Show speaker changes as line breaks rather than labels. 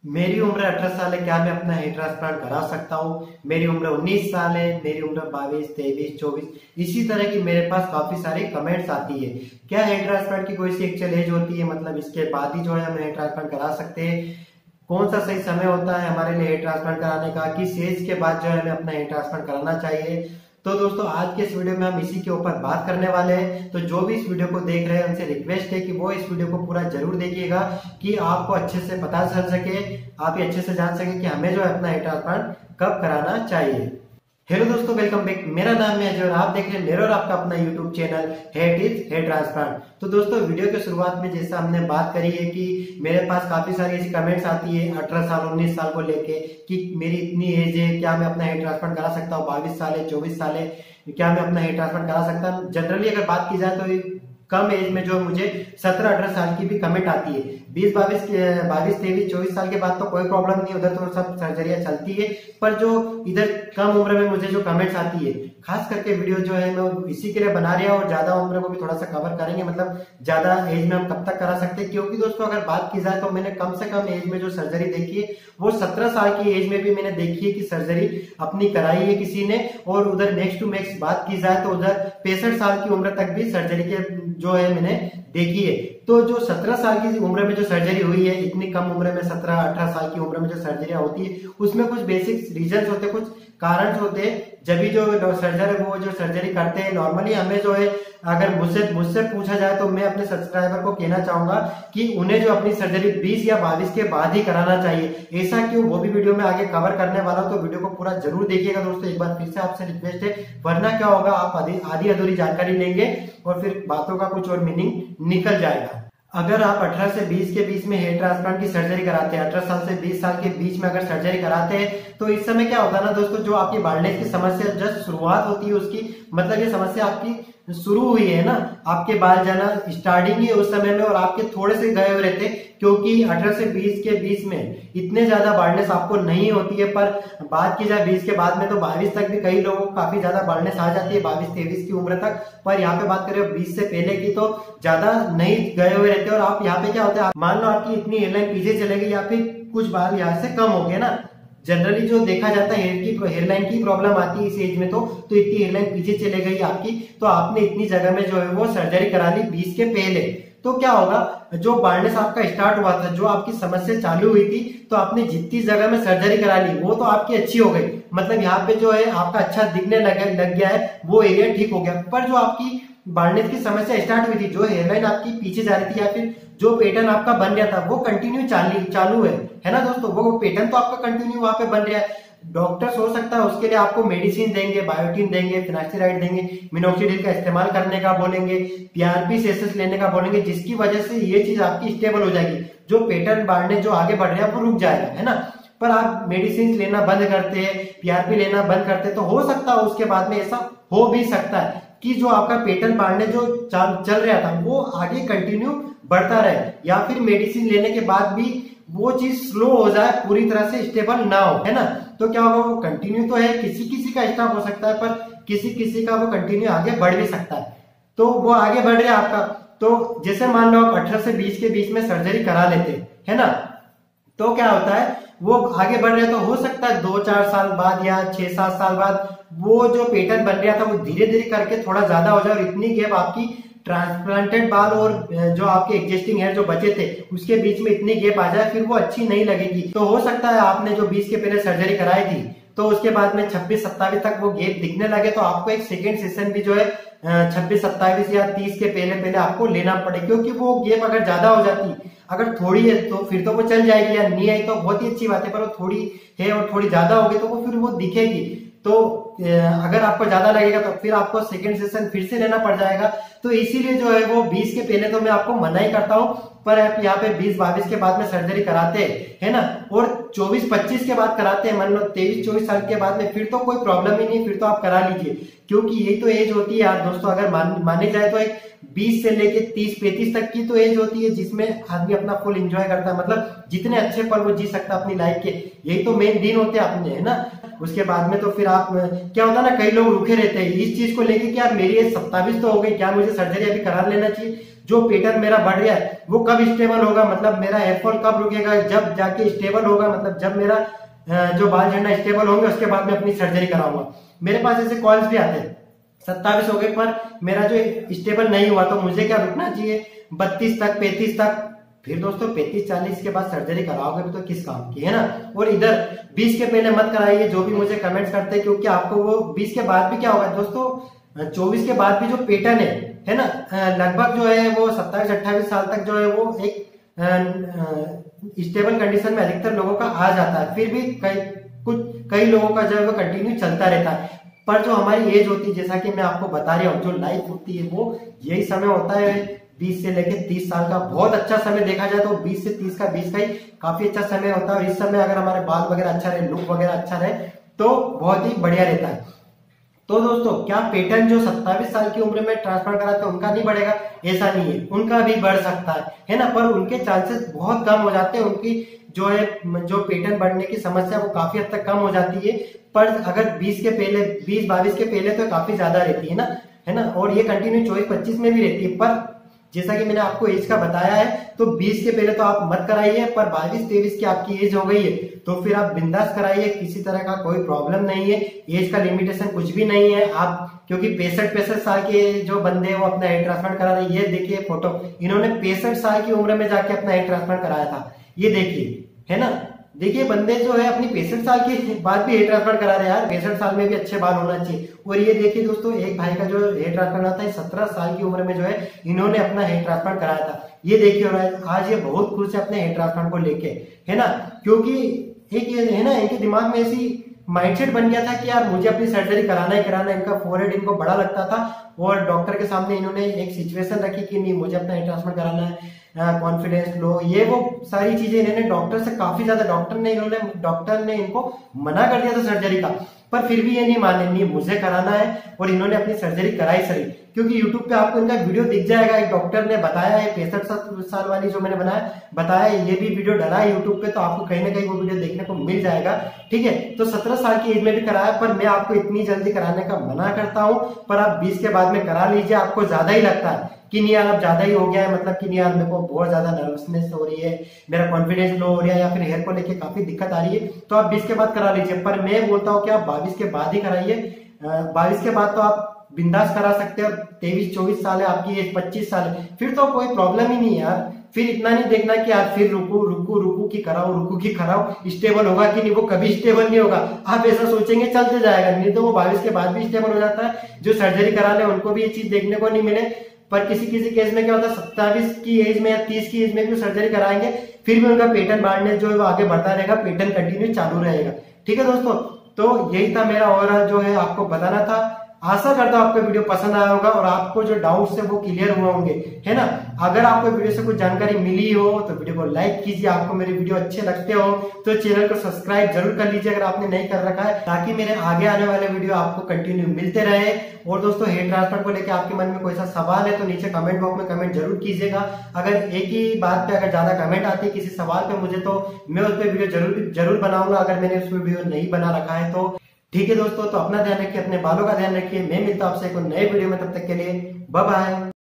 मेरी उम्र 18 साल है, क्या मैं अपना हेयर ट्रांसप्लांट करा सकता हूँ? मेरी उम्र 19 साल है, मेरी उम्र 22, 23, 24 इसी तरह की मेरे पास काफी सारे कमेंट्स आती है। क्या हेयर ट्रांसप्लांट की कोई सी एक्चुअल एज होती है, मतलब इसके बाद ही जो है हम हेयर ट्रांसप्लांट करा सकते हैं? कौन सा सही समय होता है हमारे लिए हेयर ट्रांसप्लांट कराने का? किस एज के बाद जो है हमें अपना हेयर ट्रांसप्लांट कराना चाहिए? तो दोस्तों आज के इस वीडियो में हम इसी के ऊपर बात करने वाले हैं। तो जो भी इस वीडियो को देख रहे हैं उनसे रिक्वेस्ट है कि वो इस वीडियो को पूरा जरूर देखिएगा कि आपको अच्छे से पता चल सके, आप ये अच्छे से जान सके कि हमें जो है अपना हेयर ट्रांसप्लांट कब कराना चाहिए। हेलो दोस्तों, वेलकम बैक। मेरा नाम है अजय और आप देख रहे हैं मेरा और आपका अपना YouTube channel hair tips hair transplant. तो दोस्तों वीडियो के शुरुआत में जैसा हमने बात करी है कि मेरे पास काफी सारी ऐसी कमेंट्स आती है 18 साल 19 साल को लेके कि मेरी इतनी एज है, क्या मैं अपना हेयर ट्रांसप्लांट करा सकता हूँ? 22 साल है, 24 साल है, क्या मैं अपना हेयर ट्रांसप्लांट करा सकता हूँ? जनरली अगर बात की जाए तो कम एज में जो मुझे 17-18 साल की भी कमेंट आती है। 22, 23, 24 साल के बाद तो कोई प्रॉब्लम नहीं, उधर तो सब सर्जरियां चलती है। पर जो इधर कम उम्र में मुझे जो कमेंट्स आती है, खास करके वीडियो जो है मैं इसी के लिए बना रहा हूँ और ज्यादा उम्र को भी थोड़ा सा कवर करेंगे, मतलब ज्यादा एज में हम कब तक करा सकते हैं। क्योंकि दोस्तों अगर बात की जाए तो मैंने कम से कम एज में जो सर्जरी देखी है वो 17 साल की एज में भी मैंने देखी है कि सर्जरी अपनी कराई है किसी ने। और उधर नेक्स्ट टू नेक्स्ट बात की जाए तो उधर 65 साल की उम्र तक भी सर्जरी के जो है मैंने देखी है। तो जो 17 साल की उम्र में जो सर्जरी हुई है, इतनी कम उम्र में 17-18 साल की उम्र में जो सर्जरी होती है उसमें कुछ बेसिक रीजंस होते हैं, कुछ कारण होते हैं। जब भी जो सर्जर है वो जो सर्जरी करते हैं, नॉर्मली हमें जो है अगर मुझसे पूछा जाए तो मैं अपने सब्सक्राइबर को कहना चाहूंगा कि उन्हें जो अपनी सर्जरी 20 या 22 के बाद ही कराना चाहिए। ऐसा क्यों, वो भी वीडियो में आगे कवर करने वाला हूं, तो वीडियो को पूरा जरूर देखिएगा दोस्तों। एक बार फिर से आपसे रिक्वेस्ट है, वरना क्या होगा आप आधी अधूरी जानकारी लेंगे और फिर बातों का कुछ और मीनिंग निकल जाएगा। अगर आप 18 से 20 के बीच में हेयर ट्रांसप्लांट की सर्जरी कराते हैं, 18 साल से 20 साल के बीच में अगर सर्जरी कराते हैं तो इस समय क्या होता है ना दोस्तों, जो आपकी बाल्डनेस की समस्या जस्ट शुरुआत होती है उसकी, मतलब ये समस्या आपकी शुरू हुई है ना, आपके बाल जाना स्टार्टिंग ही उस समय में और आपके थोड़े से गए हुए रहते, क्योंकि 18 से 20 के बीच में इतने ज्यादा बाल्डनेस आपको नहीं होती है। पर बात की जाए 20 के बाद में तो 22 तक भी कई लोगों को काफी ज्यादा बाल्डनेस आ जाती है, 22-23 की उम्र तक। पर यहाँ पे बात करें 20 से पहले की तो ज्यादा नहीं गए हुए रहते। और आप यहाँ पे क्या होता है, मान लो आपकी इतनी हेयरलाइन पीछे चलेगी या फिर कुछ बाल यहाँ से कम हो गए ना, जनरली जो देखा जाता है हेयरलाइन की प्रॉब्लम आती है इस एज में, तो इतनी हेयरलाइन पीछे चले गई आपकी, तो आपने इतनी जगह में जो है वो सर्जरी करा ली 20 के पहले, तो क्या होगा, जो बाल्डनेस आपका स्टार्ट हुआ था, जो आपकी समस्या चालू हुई थी, तो आपने जितनी जगह में सर्जरी करा ली वो तो आपकी अच्छी हो गई, मतलब यहाँ पे जो है आपका अच्छा दिखने लग गया है, वो एरिया ठीक हो गया। पर जो आपकी बाल्डनेस की समस्या स्टार्ट हुई थी, जो हेयरलाइन आपकी पीछे जा रही थी या फिर जो पैटर्न आपका बन रहा था वो कंटिन्यू चालू है ना दोस्तों, वो पैटर्न तो आपका कंटिन्यू वहां पे बन रहा है। डॉक्टर्स हो सकता है उसके लिए आपको मेडिसिन देंगे, बायोटिन देंगे, फिनास्टिराइड देंगे, मिनोक्सिडिल का इस्तेमाल करने का बोलेंगे, पीआरपी सेसेस लेने का बोलेंगे, जिसकी वजह से ये चीज आपकी स्टेबल हो जाएगी, जो पैटर्न बाल्डनेस जो आगे बढ़ रहा है वो रुक जाएगा, है ना। पर आप मेडिसिन लेना बंद करते हैं, पीआरपी लेना बंद करते हैं, तो हो सकता है उसके बाद में ऐसा हो भी सकता है कि जो आपका पैटर्न बाल्डनेस जो चल रहा था वो आगे कंटिन्यू बढ़ता रहे, या फिर मेडिसिन लेने के बाद भी वो चीज स्लो हो जाए, पूरी तरह से स्टेबल ना हो, है ना। तो क्या होगा, वो कंटिन्यू तो है, किसी किसी का स्टॉप हो सकता है, पर किसी किसी का वो कंटिन्यू आगे बढ़ भी सकता है। तो वो आगे बढ़ रहा है आपका, तो जैसे मान लो आप 18 से 20 के बीच में सर्जरी करा लेते है ना, तो क्या होता है, वो आगे बढ़ रहे तो हो सकता है 2-4 साल बाद या 6-7 साल बाद वो जो पैटर्न बन रहा था वो धीरे धीरे करके थोड़ा ज्यादा हो जाए और इतनी गैप आपकी ट्रांसप्लांटेड बाल और जो आपके एग्जिस्टिंग हेयर जो बचे थे उसके बीच में इतनी गैप आ जाए, फिर वो अच्छी नहीं लगेगी। तो हो सकता है आपने जो 20 के पहले सर्जरी कराई थी तो उसके बाद में 26-27 तक वो गैप दिखने लगे, तो आपको एक सेकेंड सेशन भी जो है 26-27 या 30 के पहले आपको लेना पड़े, क्योंकि वो गैप अगर ज्यादा हो जाती, अगर थोड़ी है तो फिर तो वो चल जाएगी, या नहीं आई तो बहुत ही अच्छी बात है, पर वो थोड़ी है और थोड़ी ज्यादा होगी तो वो फिर वो दिखेगी। तो अगर आपको ज्यादा लगेगा तो फिर आपको सेकेंड सेशन फिर से लेना पड़ जाएगा। तो इसीलिए जो है वो 20 के पहले तो मैं आपको मना ही करता हूँ, पर आप यहाँ पे 20-22 के बाद में सर्जरी कराते हैं, है ना, और 24-25 के बाद कराते हैं, मान लो 23-24 साल के बाद में, फिर तो कोई प्रॉब्लम ही नहीं, फिर तो आप करा लीजिए, क्योंकि यही तो एज होती है यार दोस्तों। अगर माने जाए तो एक 20 से लेके 30-35 तक की तो एज होती है जिसमें आदमी अपना फुल एंजॉय करता है, मतलब जितने अच्छे पल वो जी सकता है अपनी लाइफ के, यही तो मेन दिन होते हैं अपने, है ना। उसके बाद में तो फिर आप क्या होता है ना, कई लोग रुके रहते हैं इस चीज को लेके कि यार मेरी एज 27 तो हो गई, क्या मुझे सर्जरी अभी करा लेना चाहिए? जो पैटर्न मेरा बढ़ रहा है वो कब स्टेबल होगा, मतलब मेरा हेयर फॉल कब रुकेगा, जब जाके स्टेबल होगा, मतलब जब मेरा जो बाल झड़ना स्टेबल होंगे उसके बाद मैं अपनी सर्जरी कराऊंगा। मेरे पास ऐसे कॉल्स भी आते हैं 27 हो गए पर मेरा जो स्टेबल नहीं हुआ, तो मुझे क्या रुकना चाहिए 32 तक 35 तक। फिर दोस्तों 35-40 के बाद सर्जरी कराओगे तो किस काम की, है ना। और इधर 20 के पहले मत कराइए, जो भी मुझे कमेंट्स करते हैं, क्योंकि आपको वो 20 के बाद भी क्या होगा दोस्तों, 24 के बाद भी जो पैटर्न है ना, लगभग जो है वो 27-28 साल तक जो है वो एक स्टेबल कंडीशन में अधिकतर लोगों का आ जाता है। फिर भी कई लोगों का जो है वो कंटिन्यू चलता रहता है। पर जो हमारी एज होती है, जैसा कि मैं आपको बता रहा हूँ, जो लाइफ होती है वो यही समय होता है 20 से लेकर 30 साल का। बहुत अच्छा समय देखा जाए तो 20 से 30 का 20 का ही काफी अच्छा समय होता है। और इस समय अगर हमारे बाल वगैरह अच्छा रहे, लुक वगैरह अच्छा रहे तो बहुत ही बढ़िया रहता है। तो दोस्तों क्या पैटर्न जो 27 साल की उम्र में ट्रांसप्लांट कराते हैं उनका नहीं बढ़ेगा? ऐसा नहीं है, उनका भी बढ़ सकता है ना, पर उनके चांसेस बहुत कम हो जाते हैं। उनकी जो है जो पैटर्न बढ़ने की समस्या वो काफी हद तक कम हो जाती है। पर अगर 20 के पहले 20-22 के पहले तो काफी ज्यादा रहती है ना, और ये कंटिन्यू 24-25 में भी रहती है। पर जैसा कि मैंने आपको एज का बताया है तो 20 के पहले तो आप मत कराइए, पर 22-23 की आपकी एज हो गई है तो फिर आप बिंदास कराइए, किसी तरह का कोई प्रॉब्लम नहीं है। एज का लिमिटेशन कुछ भी नहीं है आप, क्योंकि 65 साल के जो बंदे हैं वो अपना हेयर ट्रांसप्लांट करा रहे हैं। ये देखिए फोटो, इन्होंने 65 साल की उम्र में जाके अपना हेयर ट्रांसप्लांट कराया था, ये देखिए, है ना। देखिए बंदे जो है अपनी 65 साल के बाद भी हेयर ट्रांसप्लांट करा रहे हैं यार, 65 साल में भी अच्छे बाल होना चाहिए। और ये देखिए दोस्तों, एक भाई का जो हेयर ट्रांसप्लांट होता है 17 साल की उम्र में जो है इन्होंने अपना हेयर ट्रांसप्लांट कराया था, ये देखिए। और आज ये बहुत खुश है अपने हेयर ट्रांसप्लांट को लेके, है ना, क्योंकि एक ये है ना, इनके दिमाग में ऐसी माइंडसेट बन गया था कि यार मुझे अपनी सर्जरी कराना ही कराना। इनका फोरहेड इनको बड़ा लगता था और डॉक्टर के सामने इन्होंने एक सिचुएशन रखी कि नहीं मुझे अपना हेयर ट्रांसप्लांट कराना है, कॉन्फिडेंस लो, ये वो सारी चीजें इन्होंने डॉक्टर से काफी ज्यादा, डॉक्टर ने इनको मना कर दिया था सर्जरी का, पर फिर भी ये नहीं माने, नहीं मुझे कराना है, और इन्होंने अपनी सर्जरी कराई सही। क्योंकि यूट्यूब पे आपको इनका वीडियो दिख जाएगा, एक डॉक्टर ने बताया है 65 साल वाली जो मैंने बताया ये भी वीडियो डला है यूट्यूब पे, तो आपको कहीं ना कहीं वो वीडियो देखने को मिल जाएगा, ठीक है। तो 17 साल की एज में भी कराया, पर मैं आपको इतनी जल्दी कराने का मना करता हूं, पर आप 20 के बाद में करा लीजिए। आपको ज्यादा ही लगता है कि नहीं यार अब ज्यादा ही हो गया है, मतलब कि नहीं यार मेरे को बहुत ज्यादा नर्वसनेस हो रही है, मेरा कॉन्फिडेंस लो हो रहा है, या फिर हेयर को लेके काफी दिक्कत आ रही है, तो आप 20 के बाद करा लीजिए। पर मैं बोलता हूँ कि आप 22 के बाद ही कराइए। 22 के बाद तो आप बिंदास करा सकते हो। 23-24 साल है आपकी एज, 25 साल है, फिर तो कोई प्रॉब्लम ही नहीं है यार। फिर इतना नहीं देखना कि यार फिर रुकू की कराओ, स्टेबल होगा कि नहीं, वो कभी स्टेबल नहीं होगा। आप ऐसा सोचेंगे चलते जाएगा, नहीं तो वो 22 के बाद भी स्टेबल हो जाता है। जो सर्जरी कराने उनको भी ये चीज देखने को नहीं मिले। पर किसी केस में क्या होता है 27 की एज में या 30 की एज में भी सर्जरी कराएंगे, फिर भी उनका पैटर्न बढ़ने जो है वो आगे बढ़ता रहेगा, पैटर्न कंटिन्यू चालू रहेगा, ठीक है दोस्तों। तो यही था मेरा ओवरऑल जो है आपको बताना था। आशा करता हूं आपको वीडियो पसंद आया होगा और आपको जो डाउट्स है वो क्लियर हुए होंगे, है ना। अगर आपको वीडियो से कुछ जानकारी मिली हो तो वीडियो को लाइक कीजिए, आपको मेरे वीडियो अच्छे लगते हो तो चैनल को सब्सक्राइब जरूर कर लीजिए अगर आपने नहीं कर रखा है, ताकि मेरे आगे आने वाले वीडियो आपको कंटिन्यू मिलते रहे। और दोस्तों हेयर ट्रांसप्लांट को लेकर आपके मन में कोई सा सवाल है तो नीचे कमेंट बॉक्स में कमेंट जरूर कीजिएगा। अगर एक ही बात पे अगर ज्यादा कमेंट आती है किसी सवाल पे मुझे, तो मैं उस पर वीडियो जरूर बनाऊंगा, अगर मैंने उस पर वीडियो नहीं बना रखा है तो। ठीक है दोस्तों, तो अपना ध्यान रखिए, अपने बालों का ध्यान रखिए। मैं मिलता हूं आपसे एक नए वीडियो में, तब तक के लिए बाय बाय।